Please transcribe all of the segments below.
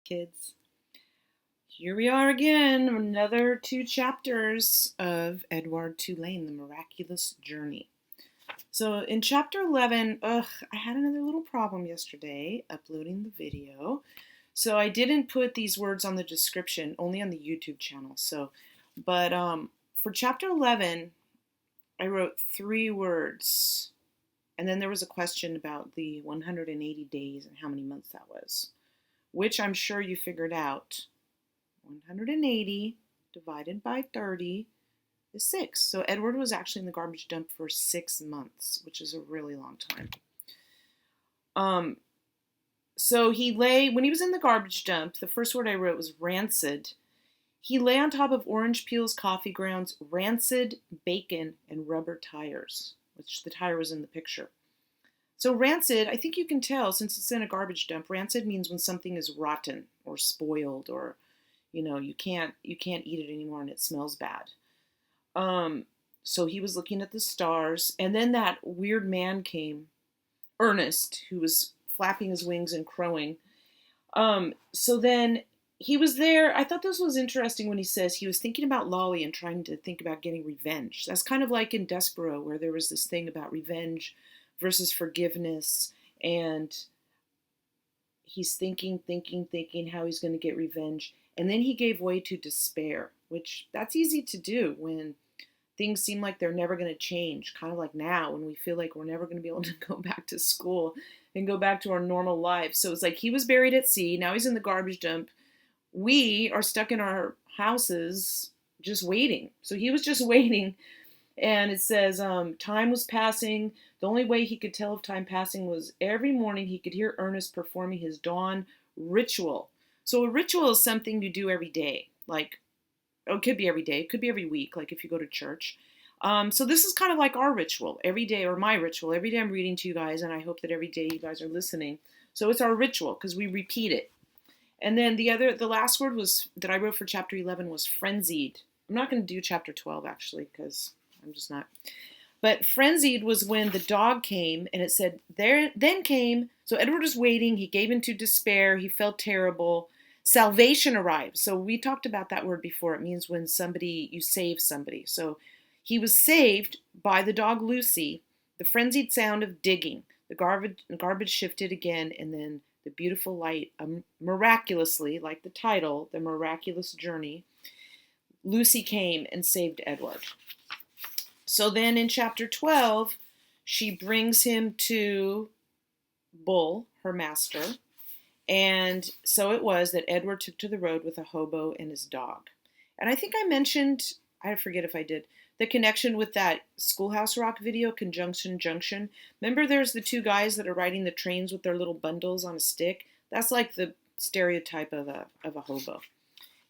kids. Here we are again, another 2 chapters of Edward Tulane, The Miraculous Journey. So in chapter 11, I had another little problem yesterday uploading the video. So I didn't put these words on the description, only on the YouTube channel. But for chapter 11, I wrote 3 words. And then there was a question about the 180 days and how many months that was, which I'm sure you figured out. 180 divided by 30 is 6. So Edward was actually in the garbage dump for 6 months, which is a really long time. So when he was in the garbage dump, the first word I wrote was rancid. He lay on top of orange peels, coffee grounds, rancid bacon, and rubber tires, which the tire was in the picture. So rancid, I think you can tell since it's in a garbage dump, rancid means when something is rotten or spoiled or you can't eat it anymore and it smells bad. So he was looking at the stars, and then that weird man came, Ernest, who was flapping his wings and crowing. So then he was there. I thought this was interesting when he says he was thinking about Lolly and trying to think about getting revenge. That's kind of like in Despero, where there was this thing about revenge versus forgiveness, and he's thinking how he's going to get revenge. And then he gave way to despair, which that's easy to do when things seem like they're never going to change. Kind of like now when we feel like we're never going to be able to go back to school and go back to our normal lives. So it's like he was buried at sea. Now he's in the garbage dump. We are stuck in our houses just waiting. So he was just waiting. And it says time was passing. The only way he could tell of time passing was every morning he could hear Ernest performing his dawn ritual. So a ritual is something you do every day. It could be every day. It could be every week, like if you go to church. So this is kind of like our ritual every day, or my ritual. Every day I'm reading to you guys, and I hope that every day you guys are listening. So it's our ritual because we repeat it. And then the last word that I wrote for chapter 11 was frenzied. I'm not going to do chapter 12 actually because I'm just not. But frenzied was when the dog came, and it said, then came, so Edward was waiting, he gave into despair, he felt terrible. Salvation arrived. So we talked about that word before. It means when you save somebody. So he was saved by the dog Lucy, the frenzied sound of digging. The garbage shifted again, and then the beautiful light, miraculously, like the title, The Miraculous Journey, Lucy came and saved Edward. So then in chapter 12, she brings him to Bull, her master. And so it was that Edward took to the road with a hobo and his dog. And I think I mentioned, I forget if I did, the connection with that Schoolhouse Rock video, Conjunction Junction. Remember there's the 2 guys that are riding the trains with their little bundles on a stick? That's like the stereotype of a hobo.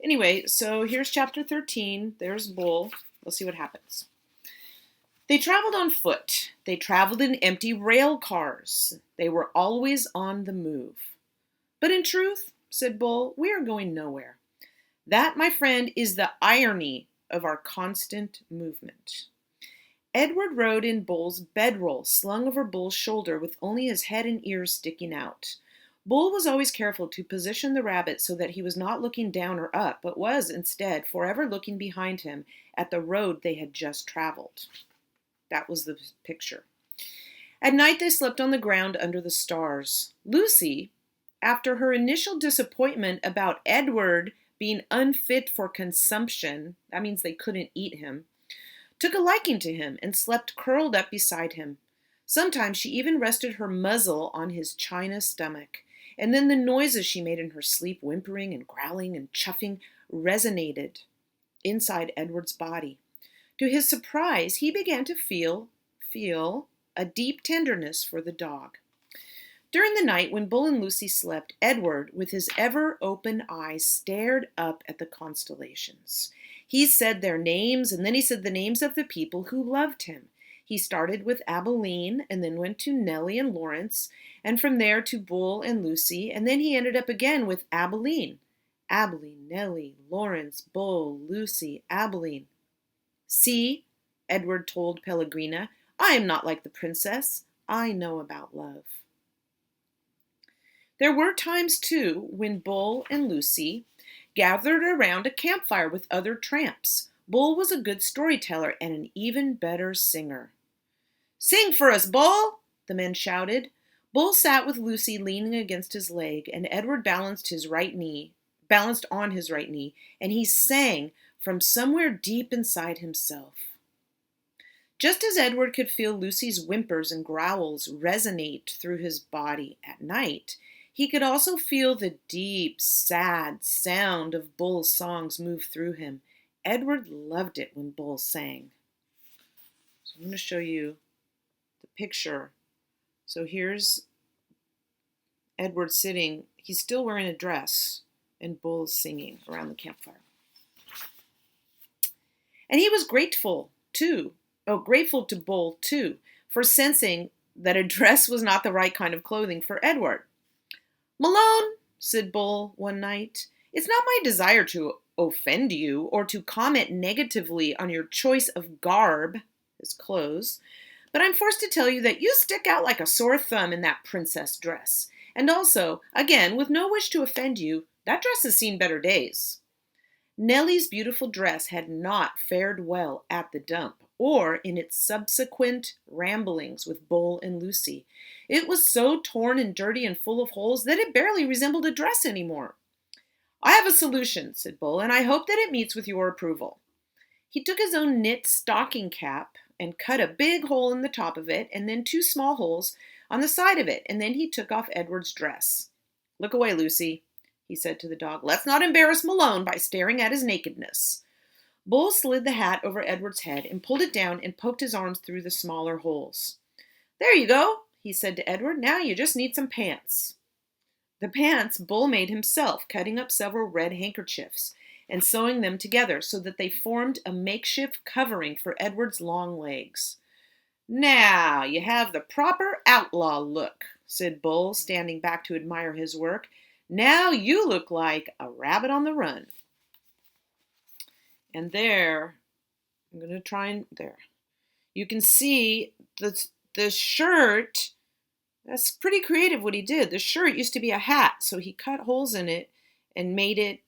Anyway, so here's chapter 13. There's Bull. Let's see what happens. They traveled on foot. They traveled in empty rail cars. They were always on the move. But in truth, said Bull, we are going nowhere. That, my friend, is the irony of our constant movement. Edward rode in Bull's bedroll, slung over Bull's shoulder with only his head and ears sticking out. Bull was always careful to position the rabbit so that he was not looking down or up, but was, instead, forever looking behind him at the road they had just traveled. That was the picture. At night they slept on the ground under the stars. Lucy, after her initial disappointment about Edward being unfit for consumption, that means they couldn't eat him, took a liking to him and slept curled up beside him. Sometimes she even rested her muzzle on his china stomach, and then the noises she made in her sleep, whimpering and growling and chuffing, resonated inside Edward's body. To his surprise, he began to feel a deep tenderness for the dog. During the night, when Bull and Lucy slept, Edward, with his ever-open eyes, stared up at the constellations. He said their names, and then he said the names of the people who loved him. He started with Abilene, and then went to Nellie and Lawrence, and from there to Bull and Lucy, and then he ended up again with Abilene. Abilene, Nellie, Lawrence, Bull, Lucy, Abilene. See, Edward told Pellegrina, I am not like the princess. I know about love. There were times, too, when Bull and Lucy gathered around a campfire with other tramps. Bull was a good storyteller and an even better singer. "Sing for us, Bull!" the men shouted. Bull sat with Lucy leaning against his leg, and Edward balanced on his right knee, and he sang from somewhere deep inside himself. Just as Edward could feel Lucy's whimpers and growls resonate through his body at night, he could also feel the deep, sad sound of Bull's songs move through him. Edward loved it when Bull sang. So I'm going to show you the picture. So here's Edward sitting. He's still wearing a dress, and Bull's singing around the campfire. And he was grateful to Bull, too, for sensing that a dress was not the right kind of clothing for Edward. "Malone," said Bull one night, "it's not my desire to offend you or to comment negatively on your choice of garb," his clothes, "but I'm forced to tell you that you stick out like a sore thumb in that princess dress. And also, again, with no wish to offend you, that dress has seen better days." Nellie's beautiful dress had not fared well at the dump, or in its subsequent ramblings with Bull and Lucy. It was so torn and dirty and full of holes that it barely resembled a dress anymore. "I have a solution," said Bull, "and I hope that it meets with your approval." He took his own knit stocking cap and cut a big hole in the top of it, and then 2 small holes on the side of it, and then he took off Edward's dress. "Look away, Lucy," he said to the dog. "Let's not embarrass Malone by staring at his nakedness." Bull slid the hat over Edward's head and pulled it down and poked his arms through the smaller holes. "There you go," he said to Edward. "Now you just need some pants." The pants Bull made himself, cutting up several red handkerchiefs and sewing them together so that they formed a makeshift covering for Edward's long legs. "Now you have the proper outlaw look," said Bull, standing back to admire his work. "Now you look like a rabbit on the run." And there, I'm going to try and there. You can see the shirt. That's pretty creative what he did. The shirt used to be a hat, so he cut holes in it and made it.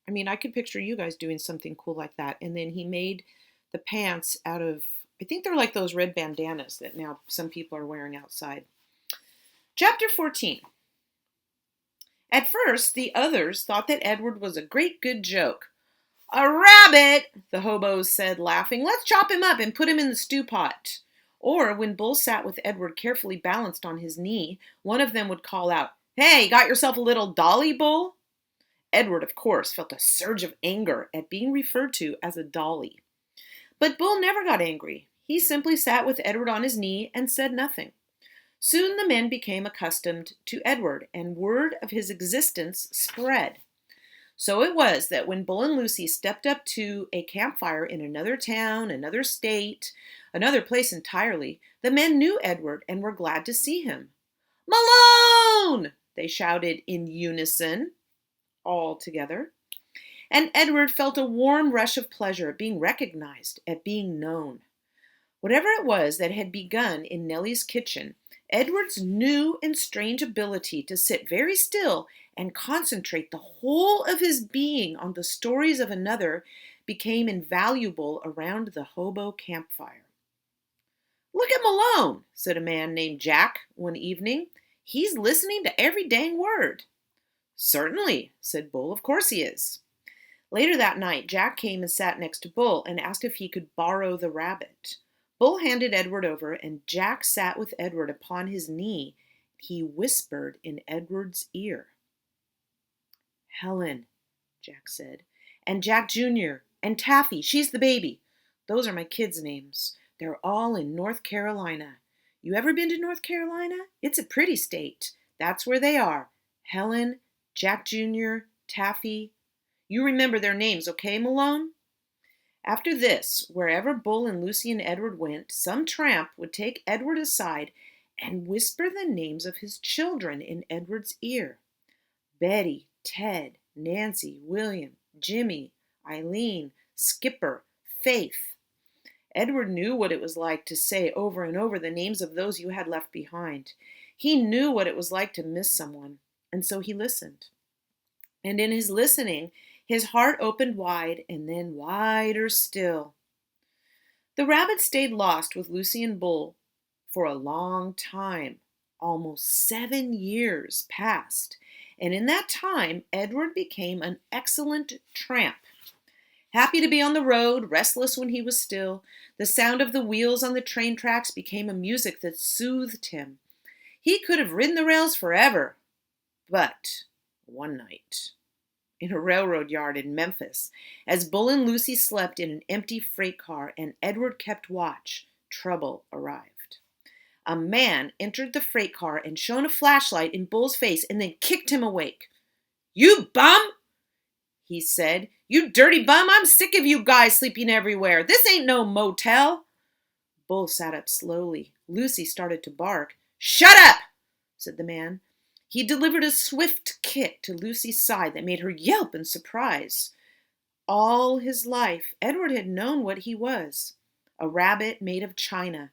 I mean, I could picture you guys doing something cool like that. And then he made the pants out of, I think they're like those red bandanas that now some people are wearing outside. Chapter 14. At first, the others thought that Edward was a great good joke. "A rabbit," the hobos said, laughing. "Let's chop him up and put him in the stew pot." Or when Bull sat with Edward carefully balanced on his knee, one of them would call out, "Hey, got yourself a little dolly, Bull?" Edward, of course, felt a surge of anger at being referred to as a dolly. But Bull never got angry. He simply sat with Edward on his knee and said nothing. Soon the men became accustomed to Edward, and word of his existence spread. So it was that when Bull and Lucy stepped up to a campfire in another town, another state, another place entirely, the men knew Edward and were glad to see him. "Malone!" they shouted in unison, all together. And Edward felt a warm rush of pleasure at being recognized, at being known. Whatever it was that had begun in Nellie's kitchen, Edward's new and strange ability to sit very still and concentrate the whole of his being on the stories of another became invaluable around the hobo campfire. "Look at Malone," said a man named Jack one evening. "He's listening to every dang word." "Certainly," said Bull. "Of course he is." Later that night, Jack came and sat next to Bull and asked if he could borrow the rabbit. Bull handed Edward over, and Jack sat with Edward upon his knee. He whispered in Edward's ear. "Helen," Jack said, "and Jack Jr., and Taffy, she's the baby. Those are my kids' names. They're all in North Carolina. You ever been to North Carolina? It's a pretty state. That's where they are. Helen, Jack Jr., Taffy. You remember their names, okay, Malone?" After this, wherever Bull and Lucy and Edward went, some tramp would take Edward aside and whisper the names of his children in Edward's ear. Betty, Ted, Nancy, William, Jimmy, Eileen, Skipper, Faith. Edward knew what it was like to say over and over the names of those you had left behind. He knew what it was like to miss someone. And so he listened. And in his listening, his heart opened wide and then wider still. The rabbit stayed lost with Lucy and Bull for a long time. Almost 7 years passed, and in that time, Edward became an excellent tramp. Happy to be on the road, restless when he was still, the sound of the wheels on the train tracks became a music that soothed him. He could have ridden the rails forever. But one night, in a railroad yard in Memphis, as Bull and Lucy slept in an empty freight car and Edward kept watch, trouble arrived. A man entered the freight car and shone a flashlight in Bull's face and then kicked him awake. "You bum!" he said. "You dirty bum! I'm sick of you guys sleeping everywhere. This ain't no motel." Bull sat up slowly. Lucy started to bark. "Shut up!" said the man. He delivered a swift kick to Lucy's side that made her yelp in surprise. All his life, Edward had known what he was. A rabbit made of china.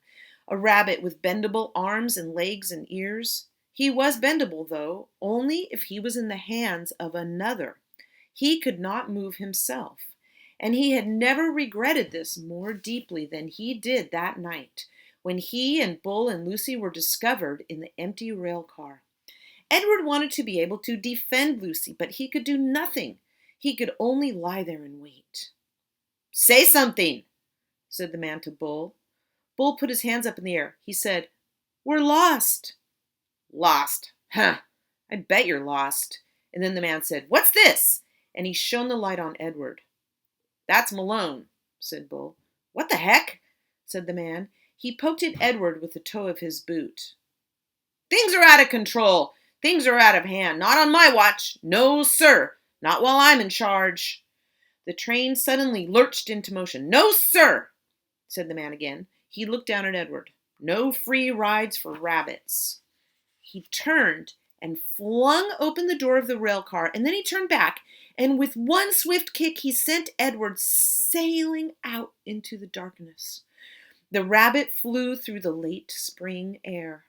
A rabbit with bendable arms and legs and ears. He was bendable, though, only if he was in the hands of another. He could not move himself. And he had never regretted this more deeply than he did that night, when he and Bull and Lucy were discovered in the empty rail car. Edward wanted to be able to defend Lucy, but he could do nothing. He could only lie there and wait. "Say something," said the man to Bull. Bull put his hands up in the air. He said, "We're lost." "Lost? Huh, I bet you're lost." And then the man said, "What's this?" And he shone the light on Edward. "That's Malone," said Bull. "What the heck?" said the man. He poked at Edward with the toe of his boot. "Things are out of control. Things are out of hand. Not on my watch. No, sir. Not while I'm in charge." The train suddenly lurched into motion. "No, sir," said the man again. He looked down at Edward. "No free rides for rabbits." He turned and flung open the door of the rail car, and then he turned back, and with one swift kick, he sent Edward sailing out into the darkness. The rabbit flew through the late spring air.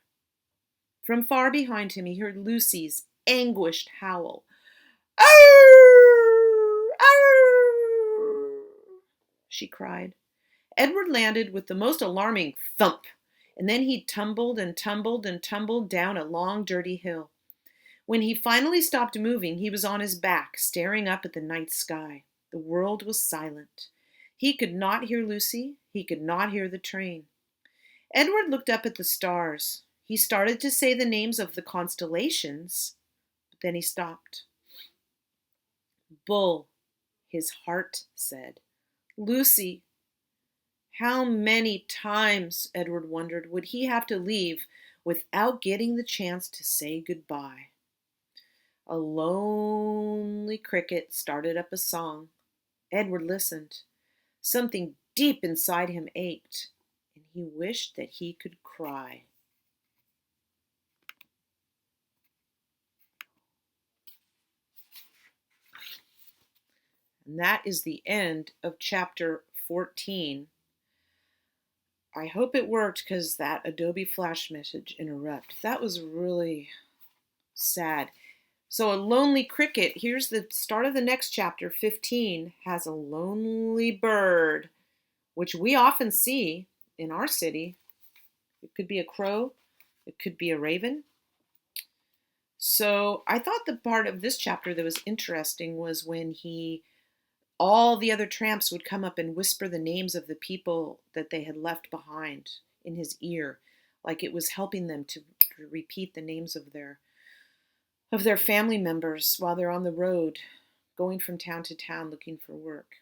From far behind him, he heard Lucy's anguished howl. "Arr! Arr!" she cried. Edward landed with the most alarming thump, and then he tumbled and tumbled and tumbled down a long, dirty hill. When he finally stopped moving, he was on his back, staring up at the night sky. The world was silent. He could not hear Lucy. He could not hear the train. Edward looked up at the stars. He started to say the names of the constellations, but then he stopped. "Bull," his heart said. "Lucy." How many times, Edward wondered, would he have to leave without getting the chance to say goodbye? A lonely cricket started up a song. Edward listened. Something deep inside him ached, and he wished that he could cry. And that is the end of chapter 14. I hope it worked because that Adobe Flash message interrupt. That was really sad. So a lonely cricket, here's the start of the next chapter, 15, has a lonely bird, which we often see in our city. It could be a crow. It could be a raven. So I thought the part of this chapter that was interesting was when all the other tramps would come up and whisper the names of the people that they had left behind in his ear, like it was helping them to repeat the names of their family members while they're on the road, going from town to town looking for work.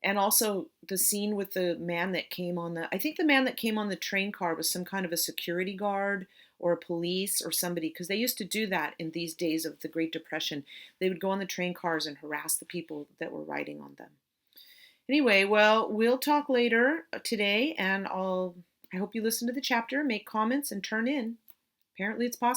And also the scene with the man that came I think the man that came on the train car was some kind of a security guard or a police or somebody, because they used to do that in these days of the Great Depression. They would go on the train cars and harass the people that were riding on them. Anyway, well, we'll talk later today, and I hope you listen to the chapter, make comments, and turn in. Apparently it's possible.